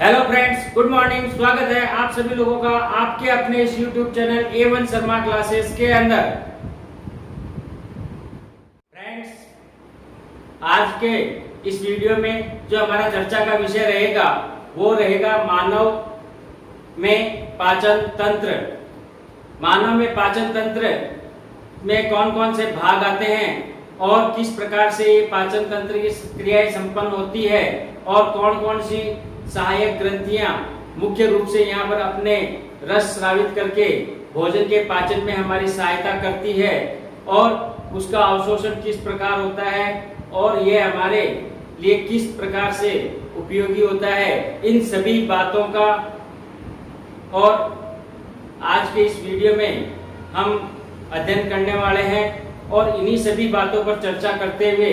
Hello friends, good morning. स्वागत है आप सभी लोगों का आपके अपने इस YouTube channel A1 Sharma classes के अंदर। फ्रेंड्स, आज के इस वीडियो में जो हमारा चर्चा का विषय रहेगा वो रहेगा मानव में पाचन तंत्र। मानव में पाचन तंत्र में कौन कौन से भाग आते हैं और किस प्रकार से ये पाचन तंत्र की क्रियाएं संपन्न होती है और कौन कौन सी सहायक ग्रंथियां मुख्य रूप से यहाँ पर अपने रस स्रावित करके भोजन के पाचन में हमारी सहायता करती है और उसका अवशोषण किस प्रकार होता है और ये हमारे लिए किस प्रकार से उपयोगी होता है, इन सभी बातों का और आज के इस वीडियो में हम अध्ययन करने वाले हैं और इन्हीं सभी बातों पर चर्चा करते हुए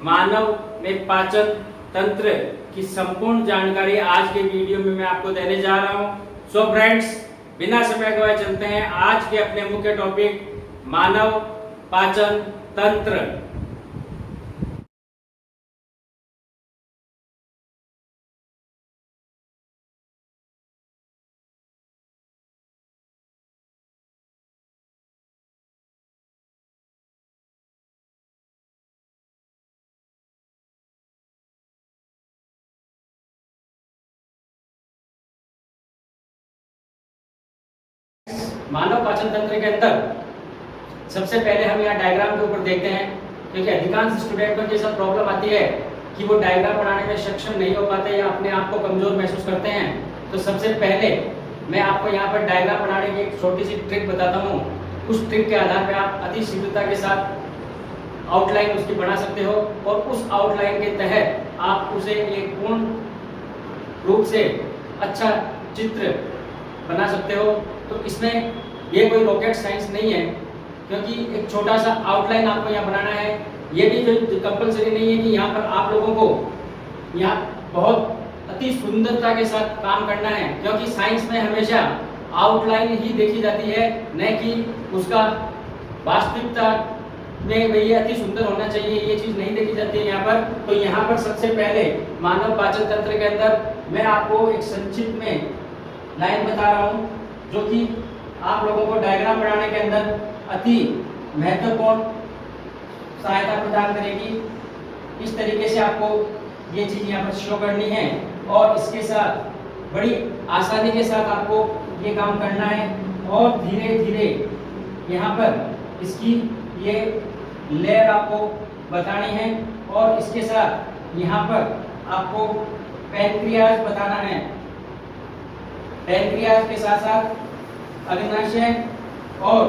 मानव में पाचन तंत्र की संपूर्ण जानकारी आज के वीडियो में मैं आपको देने जा रहा हूं। सो फ्रेंड्स, बिना समय गवाए चलते हैं आज के अपने मुख्य टॉपिक मानव पाचन तंत्र। मानव पाचन तंत्र के अंदर सबसे पहले हम यहाँ डायग्राम के ऊपर देखते हैं, क्योंकि अधिकांश स्टूडेंटों के साथ प्रॉब्लम आती है कि वो डायग्राम बनाने में सक्षम नहीं हो पाते या अपने आप को कमजोर महसूस करते हैं। तो सबसे पहले मैं आपको यहाँ पर डायग्राम बनाने की एक छोटी सी ट्रिक बताता हूँ। उस ट्रिक के आधार पर आप अति शीघ्रता के साथ आउटलाइन उसकी बना सकते हो और उस आउटलाइन के तहत आप उसे एक पूर्ण रूप से अच्छा चित्र बना सकते हो। तो इसमें ये कोई रॉकेट साइंस नहीं है, क्योंकि एक छोटा सा आउटलाइन आपको यहाँ बनाना है। ये भी कंपलसरी नहीं है कि यहाँ पर आप लोगों को यहाँ बहुत अति सुंदरता के साथ काम करना है, क्योंकि साइंस में हमेशा आउटलाइन ही देखी जाती है, न कि उसका वास्तविकता में भाई ये अति सुंदर होना चाहिए, ये चीज़ नहीं देखी जाती है यहाँ पर। तो यहाँ पर सबसे पहले मानव पाचन तंत्र के अंदर मैं आपको एक संक्षिप्त में लाइन बता रहा हूँ जो कि आप लोगों को डायग्राम बनाने के अंदर अति महत्वपूर्ण सहायता प्रदान करेगी। इस तरीके से आपको ये चीज़ यहाँ पर शो करनी है और इसके साथ बड़ी आसानी के साथ आपको ये काम करना है और धीरे धीरे यहाँ पर इसकी ये लेयर आपको बतानी है और इसके साथ यहाँ पर आपको पैनक्रियाज बताना है। पैनक्रियाज के साथ साथ अग्नाशय और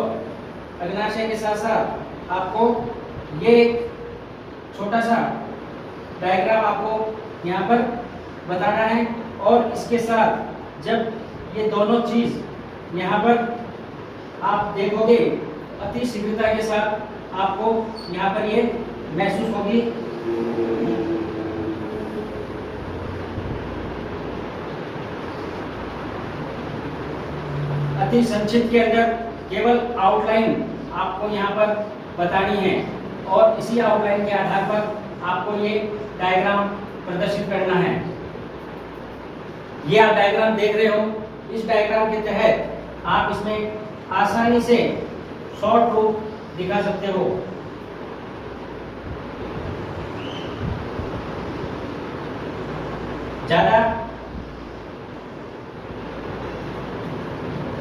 अग्नाशय के साथ साथ आपको ये एक छोटा सा डायग्राम आपको यहाँ पर बताना है और इसके साथ जब ये दोनों चीज़ यहाँ पर आप देखोगे अति शीघ्रता के साथ आपको यहाँ पर ये महसूस होगी। अति संक्षिप्त के अंदर केवल आउटलाइन आपको यहाँ पर बतानी है और इसी आउटलाइन के आधार पर आपको ये डायग्राम प्रदर्शित करना है। ये आप डायग्राम देख रहे हो, इस डायग्राम के तहत आप इसमें आसानी से शॉर्ट रूप दिखा सकते हो। ज्यादा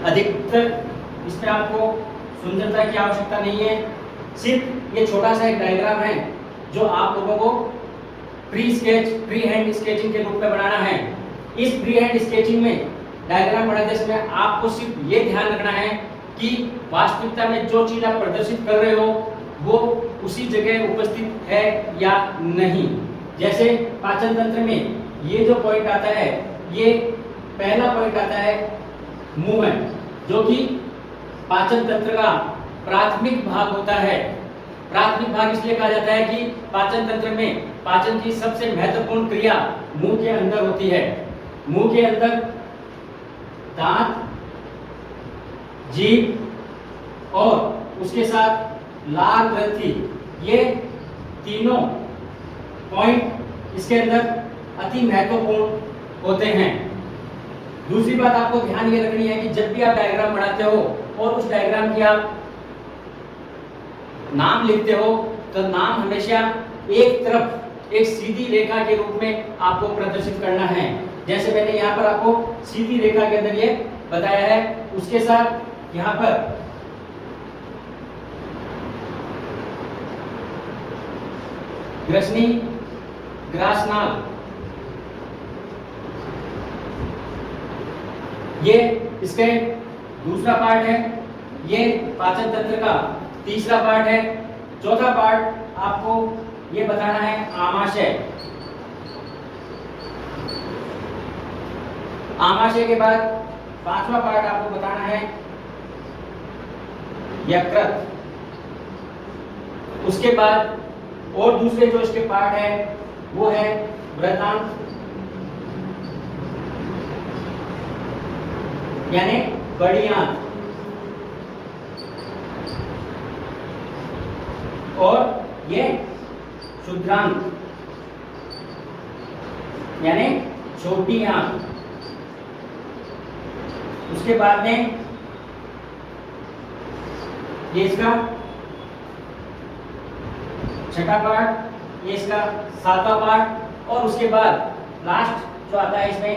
अधिकतर इसमें आपको सुंदरता की आवश्यकता नहीं है, सिर्फ ये छोटा सा एक डायग्राम है जो आप लोगों को फ्री हैंड स्केचिंग के रूप में बनाना है। इस फ्री हैंड स्केचिंग में डायग्राम बनाते समय आपको सिर्फ ये ध्यान रखना है कि वास्तविकता में जो चीज आप प्रदर्शित कर रहे हो वो उसी जगह उपस्थित है या नहीं। जैसे पाचन तंत्र में ये जो पॉइंट आता है, ये पहला पॉइंट आता है मुंह में, जो कि पाचन तंत्र का प्राथमिक भाग होता है। प्राथमिक भाग इसलिए कहा जाता है कि पाचन तंत्र में पाचन की सबसे महत्वपूर्ण क्रिया मुंह के अंदर होती है। मुंह के अंदर दांत, जीभ और उसके साथ लार ग्रंथि, ये तीनों पॉइंट इसके अंदर अति महत्वपूर्ण होते हैं। दूसरी बात आपको ध्यान ये रखनी है कि जब भी आप डायग्राम बनाते हो और उस डायग्राम की आप नाम लिखते हो तो नाम हमेशा एक तरफ एक सीधी रेखा के रूप में आपको प्रदर्शित करना है। जैसे मैंने यहाँ पर आपको सीधी रेखा के अंदर ये बताया है, उसके साथ यहाँ पर ग्रसनी, ग्रासनाल, ये इसके दूसरा पार्ट है, ये पाचन तंत्र का तीसरा पार्ट है। चौथा पार्ट आपको ये बताना है आमाशय। आमाशय के बाद पांचवा पार्ट आपको बताना है यकृत। उसके बाद और दूसरे जो इसके पार्ट है वो है वृत्तांत, यानी बड़ी आंत, और ये क्षुद्रांत यानी छोटी आंत। उसके बाद में ये इसका छठा पार्ट, ये इसका सातवां पार्ट, और उसके बाद लास्ट जो आता है इसमें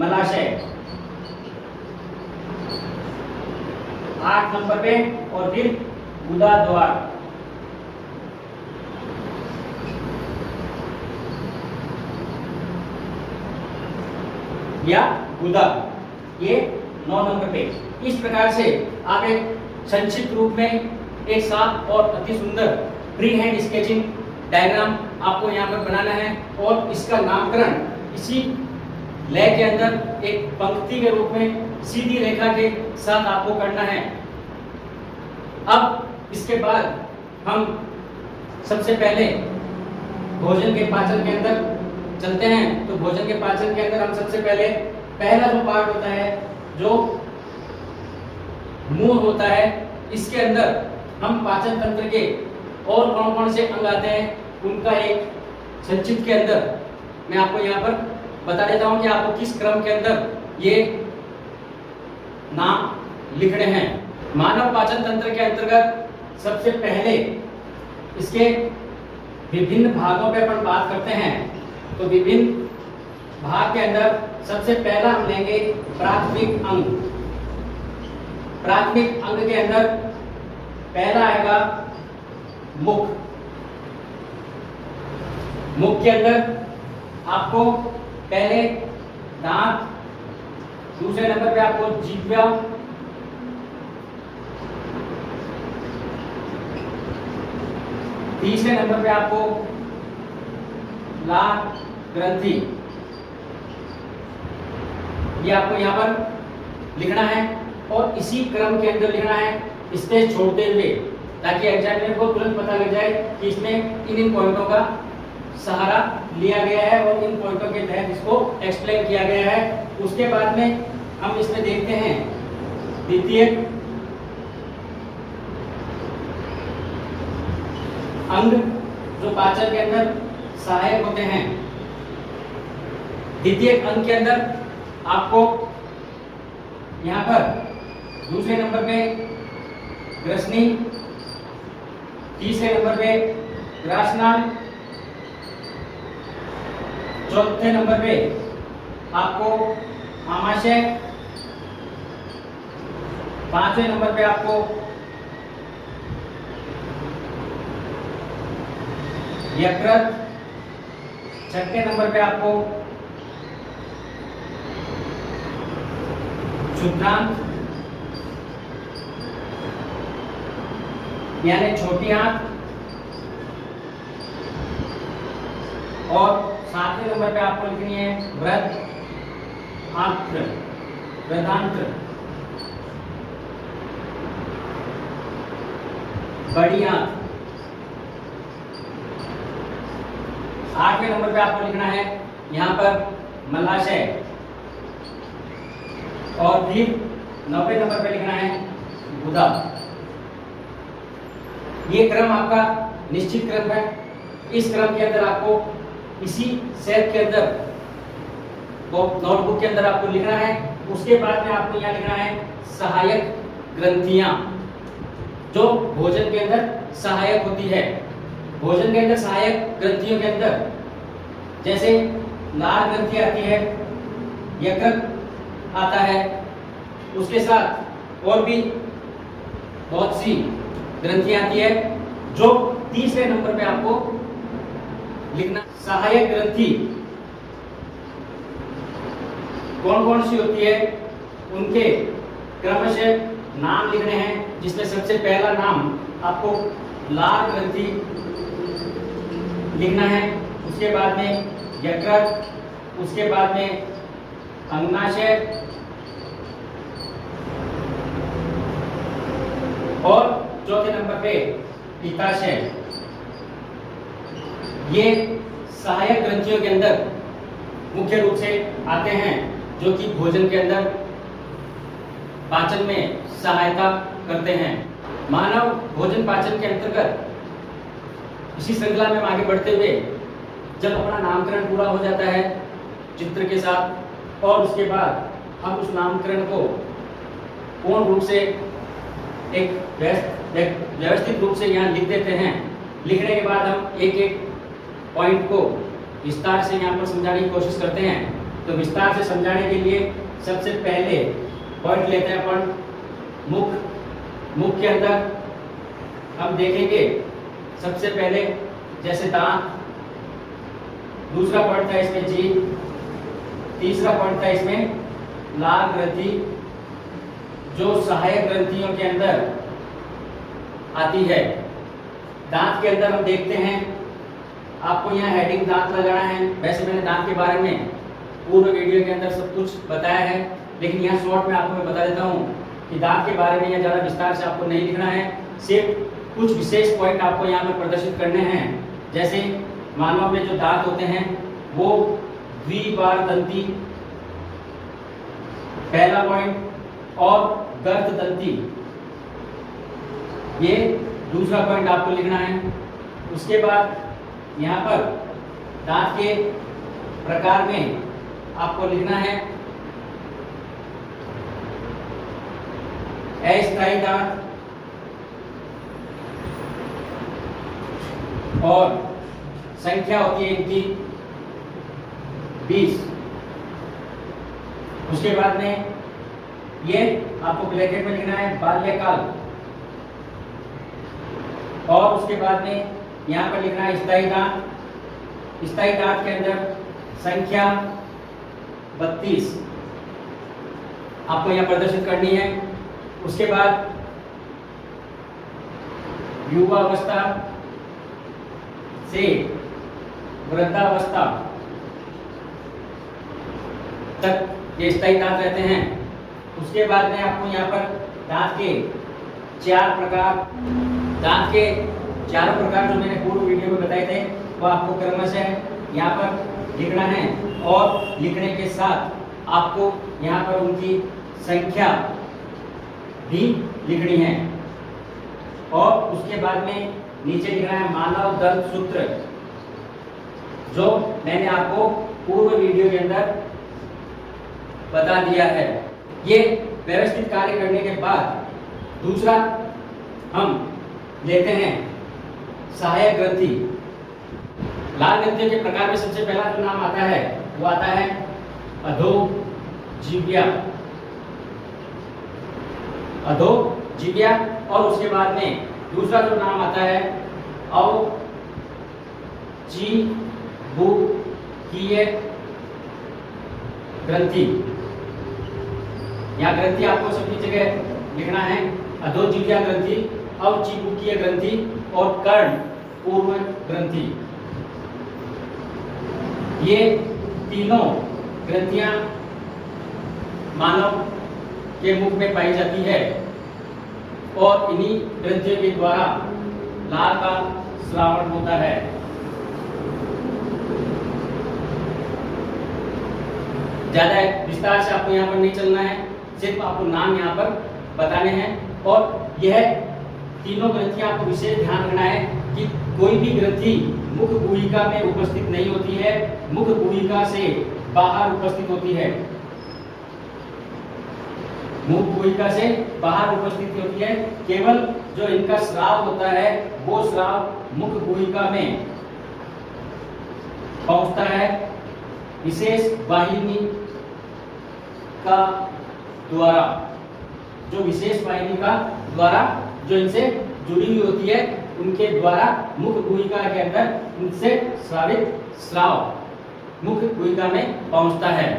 मलाशय 8 नंबर पे, और फिर गुदा द्वार। या गुदा, ये 9 नंबर पे। इस प्रकार से आप एक संक्षिप्त रूप में एक साफ और अति सुंदर फ्री हैंड स्केचिंग डायग्राम आपको यहाँ पर बनाना है, और इसका नामकरण इसी लय के अंदर एक पंक्ति के रूप में सीधी रेखा के साथ आपको करना है। अब इसके बाद हम सबसे पहले भोजन के पाचन के अंदर चलते हैं। तो भोजन के पाचन के अंदर हम सबसे पहले पहला जो पार्ट होता है जो मुंह होता है, इसके अंदर हम पाचन तंत्र के और कौन कौन से अंग आते हैं उनका एक संक्षिप्त के अंदर मैं आपको यहाँ पर बता देता हूँ कि आपको किस क्रम के अंदर ये नाम लिखने हैं। मानव पाचन तंत्र के अंतर्गत सबसे पहले इसके विभिन्न भागों पे अपन बात करते हैं। तो विभिन्न भाग के अंदर सबसे पहला हम लेंगे प्राथमिक अंग। प्राथमिक अंग के अंदर पहला आएगा मुख। मुख के अंदर आपको पहले दांत, दूसरे नंबर पे आपको जीवा, तीसरे नंबर पे आपको लार ग्रंथि, ये आपको यहाँ पर लिखना है और इसी क्रम के अंदर लिखना है, स्पेस छोड़ते हुए, ताकि एग्जामिनर को तुरंत पता लग जाए कि इसमें इन पॉइंटों का सहारा लिया गया है और इन पॉइंटों के तहत इसको एक्सप्लेन किया गया है। उसके बाद में हम इसमें देखते हैं द्वितीय अंग जो पाचन के अंदर सहायक होते हैं। द्वितीय अंग के अंदर आपको यहाँ पर दूसरे नंबर पे ग्रसनी, तीसरे नंबर पे ग्रासनाल, चौथे नंबर पे आपको आमाशय, पांचवें नंबर पे आपको यकृत, छठे नंबर पे आपको क्षुद्रांत यानी छोटी आंत, और सातवें नंबर पे आपको लिखनी है वृत्तांत्र, वृत्तांत्र, बड़ी आंत। आठवें नंबर पे आपको लिखना है यहाँ पर मलाशय, और फिर 9वें नंबर पे लिखना है गुदा। ये क्रम आपका निश्चित क्रम है। इस क्रम के अंदर आपको इसी सेट के अंदर वो नोटबुक के अंदर आपको लिखना है। उसके बाद में आपको यहाँ लिखना है सहायक ग्रंथियां, जो भोजन के अंदर सहायक होती है। भोजन के अंदर सहायक ग्रंथियों के अंदर जैसे लाल ग्रंथि आती है, यकृत आता है, उसके साथ और भी बहुत सी ग्रंथियां आती है, जो तीसरे नंबर पे आपको लिखना। सहायक ग्रंथि कौन कौन सी होती है, उनके क्रमशः नाम लिखने हैं, जिसमें सबसे पहला नाम आपको लाल ग्रंथि लिखना है, उसके बाद में यकृत, उसके बाद में अंगनाशय और चौथे नंबर पे पित्ताशय। ये सहायक ग्रंथियों के अंदर मुख्य रूप से आते हैं, जो कि भोजन के अंदर पाचन में सहायता करते हैं। मानव भोजन पाचन के अंतर्गत इसी श्रृंखला में आगे बढ़ते हुए जब अपना नामकरण पूरा हो जाता है चित्र के साथ, और उसके बाद हम उस नामकरण को पूर्ण रूप से एक व्यवस्थित रूप से यहाँ लिख देते हैं। लिखने के बाद हम एक एक पॉइंट को विस्तार से यहाँ पर समझाने की कोशिश करते हैं। तो विस्तार से समझाने के लिए सबसे पहले पॉइंट लेते हैं अपन मुख के अंदर हम देखेंगे सबसे पहले जैसे दांत, दूसरा पॉइंट था इसमें जीभ, तीसरा पॉइंट था इसमें लाल ग्रंथि, जो सहायक ग्रंथियों के अंदर आती है। दांत के अंदर हम देखते हैं, आपको यहाँ हेडिंग दांत लगाना है। वैसे मैंने दांत के बारे में पूर्व वीडियो के अंदर सब कुछ बताया है, लेकिन यहाँ शॉर्ट में आपको मैं बता देता हूँ कि दांत के बारे में यहाँ ज़्यादा विस्तार से आपको नहीं लिखना है। सिर्फ कुछ विशेष पॉइंट आपको यहाँ पर प्रदर्शित करने हैं। जैसे मानव में जो दांत होते हैं वो द्विबारदंती पहला पॉइंट, और गर्ददंती ये दूसरा पॉइंट आपको लिखना है। उसके बाद यहाँ पर दांत के प्रकार में आपको लिखना है अस्थायी दांत और संख्या होती है इनकी 20। उसके बाद में ये आपको ब्रैकेट में लिखना है बाल्यकाल, और उसके बाद में यहाँ पर लिखना है स्थायी दांत। स्थायी दांत के अंदर संख्या 32 आपको यहाँ प्रदर्शित करनी है। उसके बाद युवावस्था से वृद्धावस्था तक ये स्थायी दांत रहते हैं। उसके बाद में आपको यहाँ पर दांत के चार प्रकार जो मैंने पूर्व वीडियो में बताए थे वो आपको क्रमशः यहाँ पर लिखना है, और लिखने के साथ आपको यहाँ पर उनकी संख्या भी लिखनी है। और उसके बाद में नीचे लिखना है मानव दंत सूत्र, जो मैंने आपको पूर्व वीडियो के अंदर बता दिया है। ये व्यवस्थित कार्य करने के बाद दूसरा हम लेते हैं सहायक ग्रंथि। लाल ग्रंथियों के प्रकार में सबसे पहला जो नाम आता है वो आता है अधोजीव्या, और उसके बाद में दूसरा जो नाम आता है अवचिबुकीय ग्रंथि। यहाँ ग्रंथि आपको सभी जगह लिखना है, अधोजीव्या ग्रंथि, अवचिबुकीय ग्रंथि और कर्ण पूर्व ग्रंथि। ये तीनों ग्रंथियां मानव के मुख में पाई जाती है, और इन्हीं ग्रंथियों के द्वारा लाल का श्रावण होता है। ज्यादा विस्तार से आपको यहाँ पर नहीं चलना है, सिर्फ आपको नाम यहाँ पर बताने हैं। और यह तीनों ग्रंथियां आपको विशेष ध्यान रखना है कि कोई भी ग्रंथि मुख गुहिका में उपस्थित नहीं होती है। मुख गुहिका से बाहर उपस्थित होती है, मुख गुहिका से बाहर उपस्थित होती है। केवल जो इनका स्राव होता है वो स्राव मुख गुहिका में पहुंचता है विशेष वाहिनी का द्वारा, जो विशेष वाहिनी का द्वारा जो इनसे जुड़ी हुई होती है उनके द्वारा मुख गुहिका के अंदर इनसे स्रावित स्राव मुख गुहिका में पहुंचता है।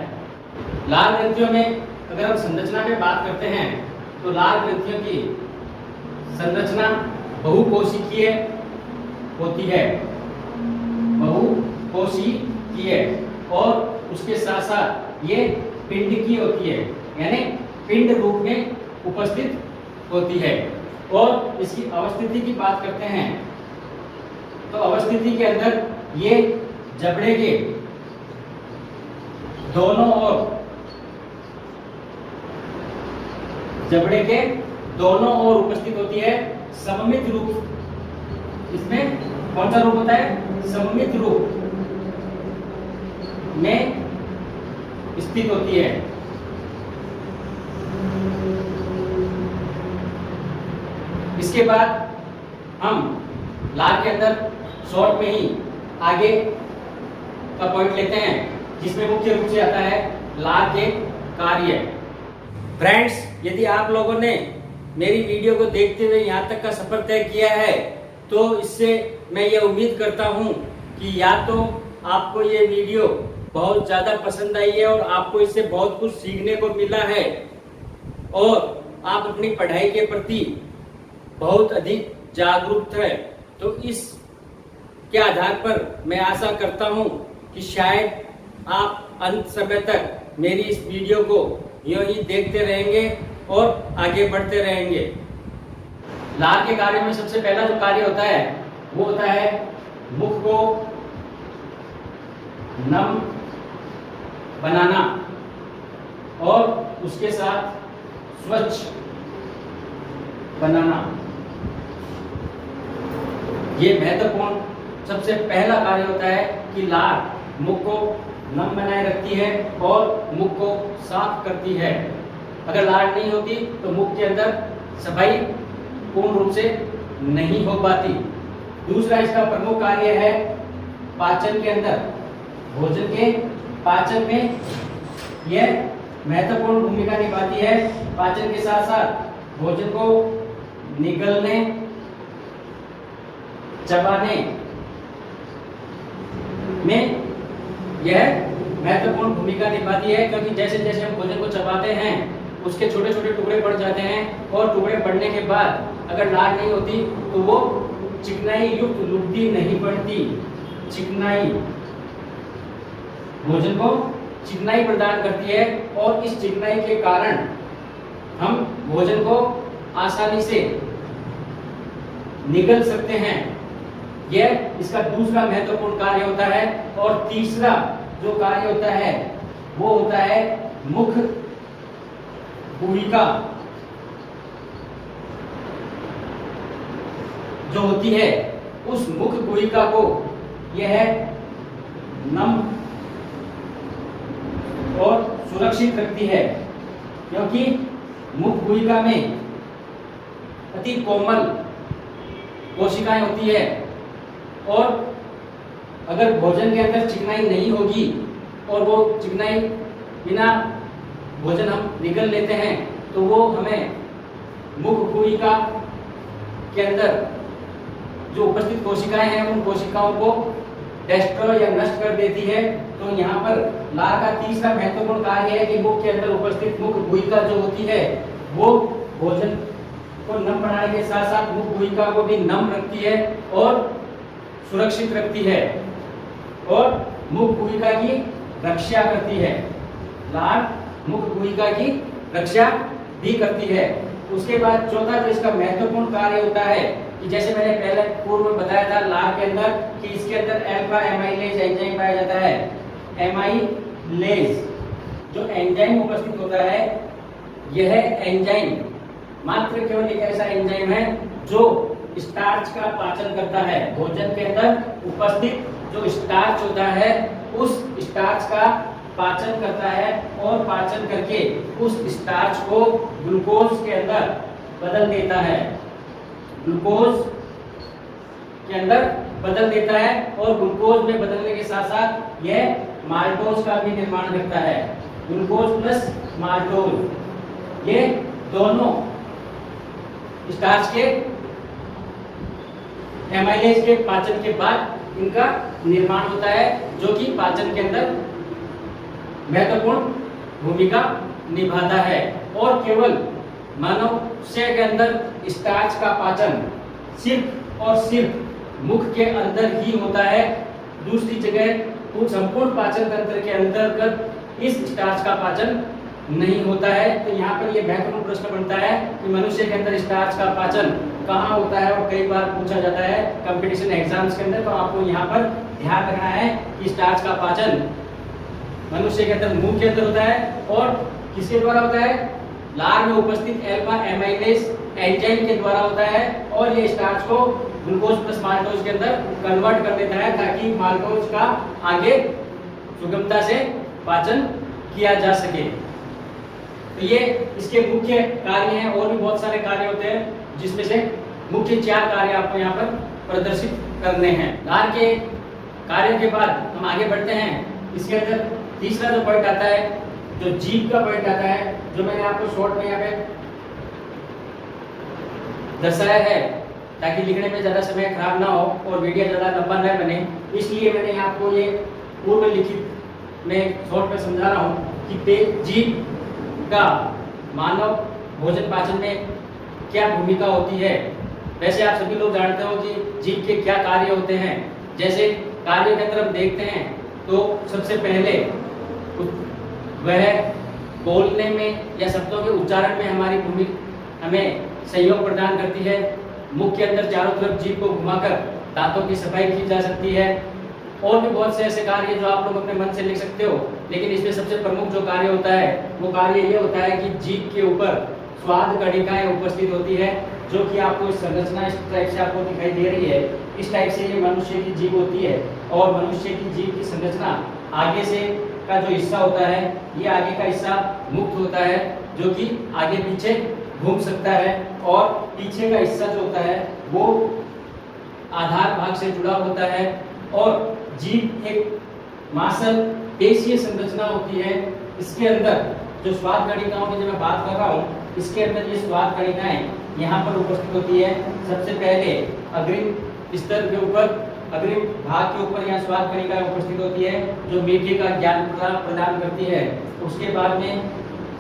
लाल ग्रंथियों में अगर हम संरचना में बात करते हैं तो लाल ग्रंथियों की संरचना बहुकोशिकीय होती है, बहुकोशिकीय, और उसके साथ साथ ये पिंड की होती है, यानी पिंड रूप में उपस्थित होती है। और इसकी अवस्थिति की बात करते हैं तो अवस्थिति के अंदर ये जबड़े के दोनों ओर, जबड़े के दोनों ओर उपस्थित होती है। सममित रूप, इसमें कौन सा रूप होता है? सममित रूप में स्थित होती है। इसके बाद हम लार के अंदर शॉर्ट में ही आगे का पॉइंट लेते हैं जिसमें मुख्य रूप से आता है लार के कार्य। फ्रेंड्स, यदि आप लोगों ने मेरी वीडियो को देखते हुए यहाँ तक का सफर तय किया है तो इससे मैं ये उम्मीद करता हूँ कि या तो आपको ये वीडियो बहुत ज़्यादा पसंद आई है और आपको इससे बहुत कुछ सीखने को मिला है और आप अपनी पढ़ाई के प्रति बहुत अधिक जागरूक है। तो इस के आधार पर मैं आशा करता हूँ कि शायद आप अंत समय तक मेरी इस वीडियो को यूं ही देखते रहेंगे और आगे बढ़ते रहेंगे। लार के कार्य में सबसे पहला जो कार्य होता है वो होता है मुख को नम बनाना और उसके साथ स्वच्छ बनाना। ये महत्वपूर्ण सबसे पहला कार्य होता है कि लार मुख को नम बनाए रखती है और मुख को साफ करती है। अगर लार नहीं होती तो मुख के अंदर सफाई पूर्ण रूप से नहीं हो पाती। दूसरा इसका प्रमुख कार्य है पाचन के अंदर, भोजन के पाचन में यह महत्वपूर्ण भूमिका निभाती है। पाचन के साथ साथ भोजन को निगलने, चबाने में यह महत्वपूर्ण भूमिका निभाती है, क्योंकि जैसे जैसे हम भोजन को चबाते हैं उसके छोटे छोटे टुकड़े पड़ जाते हैं और टुकड़े पड़ने के बाद अगर लार नहीं होती तो वो चिकनाई युक्त लुगदी नहीं पड़ती। चिकनाई भोजन को चिकनाई प्रदान करती है और इस चिकनाई के कारण हम भोजन को आसानी से निगल सकते हैं। यह इसका दूसरा महत्वपूर्ण कार्य होता है। और तीसरा जो कार्य होता है वो होता है मुख गुहिका जो होती है, उस मुख गुहिका को यह नम और सुरक्षित रखती है, क्योंकि मुख गुहिका में अति कोमल कोशिकाएं होती है और अगर भोजन के अंदर चिकनाई नहीं होगी और वो चिकनाई बिना भोजन हम निगल लेते हैं तो वो हमें मुख गुहिका के अंदर जो उपस्थित कोशिकाएं हैं उन कोशिकाओं को डिस्ट्रॉय या नष्ट कर देती है। तो यहाँ पर लार का तीसरा महत्वपूर्ण कार्य है कि मुख के अंदर उपस्थित मुख गुहिका जो होती है वो भोजन को नम बनाने के साथ साथ मुख गुहिका को भी नम रखती है और सुरक्षित रखती है और मुख गुहिका की रक्षा करती है। लार मुख गुहिका की रक्षा भी करती है। उसके बाद चौथा जो इसका महत्वपूर्ण कार्य होता है कि जैसे मैंने पहले पूर्व में बताया था लार के अंदर कि इसके अंदर अल्फा एमाइलेज एंजाइम पाया जाता है। एमाइलेज जो एंजाइम उपस्थित होता है, यह एंजाइम मात्र केवल एक ऐसा एंजाइम है जो स्टार्च का पाचन करता है। भोजन के अंदर उपस्थित जो स्टार्च होता है उस स्टार्च का पाचन करता है और पाचन करके उस स्टार्च को ग्लूकोज के अंदर बदल देता है, ग्लूकोज के अंदर बदल देता है और ग्लूकोज में बदलने के साथ साथ यह माल्टोज का भी निर्माण करता है। ग्लूकोज प्लस माल्टोज ये दोनों स्टार्च के एमाइलेज के पाचन के बाद इनका निर्माण होता है, जो कि पाचन के अंदर महत्वपूर्ण भूमिका निभाता है। और केवल मनुष्य के अंदर स्टार्च का पाचन सिर्फ और सिर्फ मुख के अंदर ही होता है, दूसरी जगह संपूर्ण पाचन तंत्र के अंतर्गत इस स्टार्च का पाचन नहीं होता है। तो यहाँ पर यह महत्वपूर्ण प्रश्न बनता है कि मनुष्य के अंदर स्टार्च का पाचन कहाँ होता है, और कई बार पूछा जाता है कंपटीशन एग्जाम्स के अंदर। तो आपको यहाँ पर ध्यान रखना है कि स्टार्च का पाचन मनुष्य के अंदर मुंह के अंदर होता है और किसके द्वारा होता है, लार में उपस्थित अल्फा एमाइलेज एंजाइम के द्वारा होता है। और ये स्टार्च को ग्लूकोज प्लस माल्टोज के अंदर कन्वर्ट कर देता है ताकि माल्टोज का आगे सुगमता से पाचन किया जा सके। तो ये इसके मुख्य कार्य हैं, और भी बहुत सारे कार्य होते हैं जिसमें से मुख्य 4 कार्य आपको यहाँ पर प्रदर्शित करने हैं। लार के कार्य के बाद हम आगे बढ़ते हैं। इसके अंदर तीसरा जो पॉइंट आता है, जो जीभ का पॉइंट आता है, जो मैंने आपको शॉर्ट में यहाँ पे दर्शाया है ताकि लिखने में ज़्यादा समय खराब ना हो और वीडियो ज़्यादा लंबा न बने, इसलिए मैंने आपको ये पूर्व लिखित में शॉर्ट में समझा रहा हूँ कि जीभ का मानव भोजन पाचन में क्या भूमिका होती है। वैसे आप सभी लोग जानते हो कि जीभ के क्या कार्य होते हैं। जैसे कार्य के अंदर हम देखते हैं तो सबसे पहले वह बोलने में या शब्दों के उच्चारण में हमारी भूमिका हमें सहयोग प्रदान करती है। मुख के अंदर चारों तरफ जीभ को घुमाकर दांतों की सफाई की जा सकती है। और भी बहुत से ऐसे कार्य जो आप लोग अपने मन से लिख सकते हो, लेकिन इसमें सबसे प्रमुख जो कार्य होता है वो कार्य ये होता है कि जीभ के ऊपर स्वाद कणिकाएं उपस्थित होती है, जो कि आपको इस संरचना इस टाइप से आपको दिखाई दे रही है। इस टाइप से ये मनुष्य की जीभ होती है और मनुष्य की जीभ की संरचना आगे से का जो हिस्सा होता है, ये आगे का हिस्सा मुक्त होता है, जो कि आगे पीछे घूम सकता है, और पीछे का हिस्सा जो होता है वो आधार भाग से जुड़ा होता है। और जीभ एक मांसल पेशीय संरचना होती है। इसके अंदर जो स्वाद कणिकाओं की जो मैं बात कर रहा हूँ, इसके अंदर ये स्वाद कणिकाएं यहाँ पर उपस्थित होती है। सबसे पहले अग्रिम स्तर के ऊपर, अग्रिम भाग के ऊपर यहाँ स्वाद कणिकाएं उपस्थित होती है जो मीठे का ज्ञान प्रदान करती है। उसके बाद में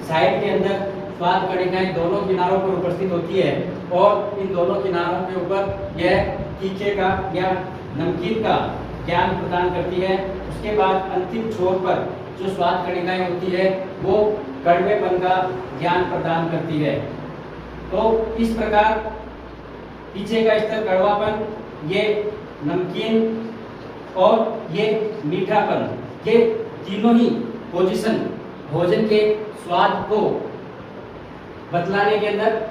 साइड के अंदर स्वाद कणिकाएं दोनों किनारों पर उपस्थित होती है और इन दोनों किनारों के ऊपर यह तीखे का या नमकीन का ज्ञान प्रदान करती है। उसके बाद अंतिम छोर पर जो स्वाद कणिकाएं होती है वो कड़वेपन का ज्ञान प्रदान करती है। तो इस प्रकार पीछे का स्तर कड़वापन, ये नमकीन और ये मीठापन, ये तीनों ही पोजीशन भोजन के स्वाद को बतलाने के अंदर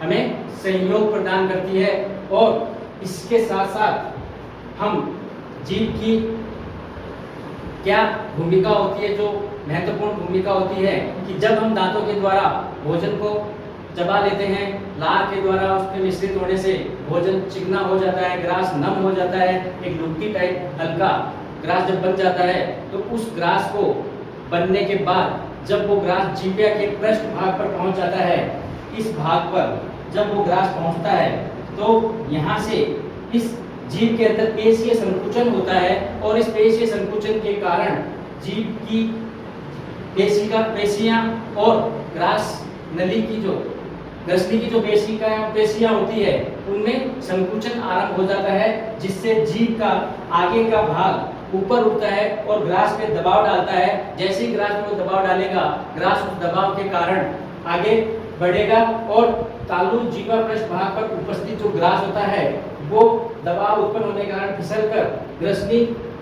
हमें सहयोग प्रदान करती है। और इसके साथ साथ हम जीभ की क्या भूमिका होती है, जो महत्वपूर्ण भूमिका होती है कि जब हम दांतों के द्वारा भोजन को चबा लेते हैं, लार के द्वारा उसमें मिश्रित होने से भोजन चिकना हो जाता है, ग्रास नम हो जाता है, एक लुट्टी टाइप हल्का ग्रास जब बन जाता है, तो उस ग्रास को बनने के बाद जब वो ग्रास जीभिया के पृष्ठ भाग पर पहुंच जाता है, इस भाग पर जब वो ग्रास पहुंचता है तो यहाँ से इस जीभ के अंदर पेशीय संकुचन होता है और इस पेशीय संकुचन के कारण जीभ की पेशियां और ग्रास नली की जो ग्रसनी की जो पेशियां होती है उनमें संकुचन आरंभ हो जाता है, जिससे जीभ का आगे का भाग ऊपर उठता है और ग्रास पे दबाव डालता है। जैसे ही ग्रास पे दबाव डालेगा, ग्रास उस दबाव के कारण आगे बढ़ेगा और तालु जीवा पृष्ठ भाग पर उपस्थित जो ग्रास होता है वो दबाव उत्पन्न होने के कारण फिसलकर ग्रसनी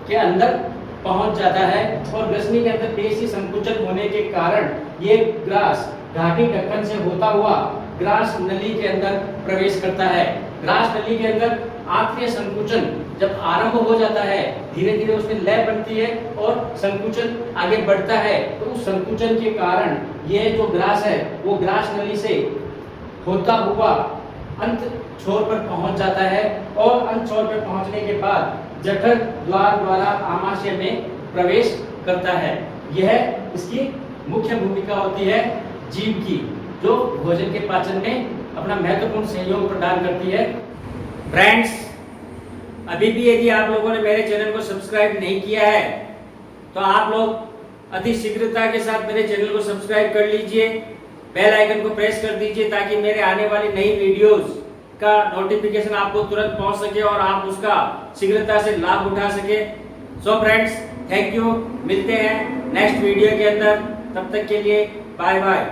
के अंदर पहुंच जाता है और ग्रसनी के अंदर पेशी संकुचन होने के कारण ये ग्रास घाटी ढक्कन से होता हुआ ग्रास नली के अंदर प्रवेश करता है। ग्रास नली के अंदर आंतरिक संकुचन जब आरंभ हो जाता है धीरे धीरे उसमें लय बनती है और संकुचन आगे बढ़ता है, तो उस संकुचन के कारण यह जो ग्रास है वो ग्रास नली से होता हुआ अंत छोर पर पहुंच जाता है और अंत छोर पर पहुंचने के बाद जठर द्वार द्वारा आमाशय में प्रवेश करता है। यह इसकी मुख्य भूमिका होती है जीभ की, जो भोजन के पाचन में अपना महत्वपूर्ण सहयोग प्रदान करती है। फ्रेंड्स, अभी भी यदि आप लोगों ने मेरे चैनल को सब्सक्राइब नहीं किया है तो आप लोग अति शीघ्रता के साथ मेरे चैनल को सब्सक्राइब कर लीजिए, बेल आइकन को प्रेस कर दीजिए ताकि मेरे आने वाली नई वीडियोस का नोटिफिकेशन आपको तुरंत पहुंच सके और आप उसका शीघ्रता से लाभ उठा सके। सो फ्रेंड्स, थैंक यू, मिलते हैं नेक्स्ट वीडियो के अंदर, तब तक के लिए बाय बाय।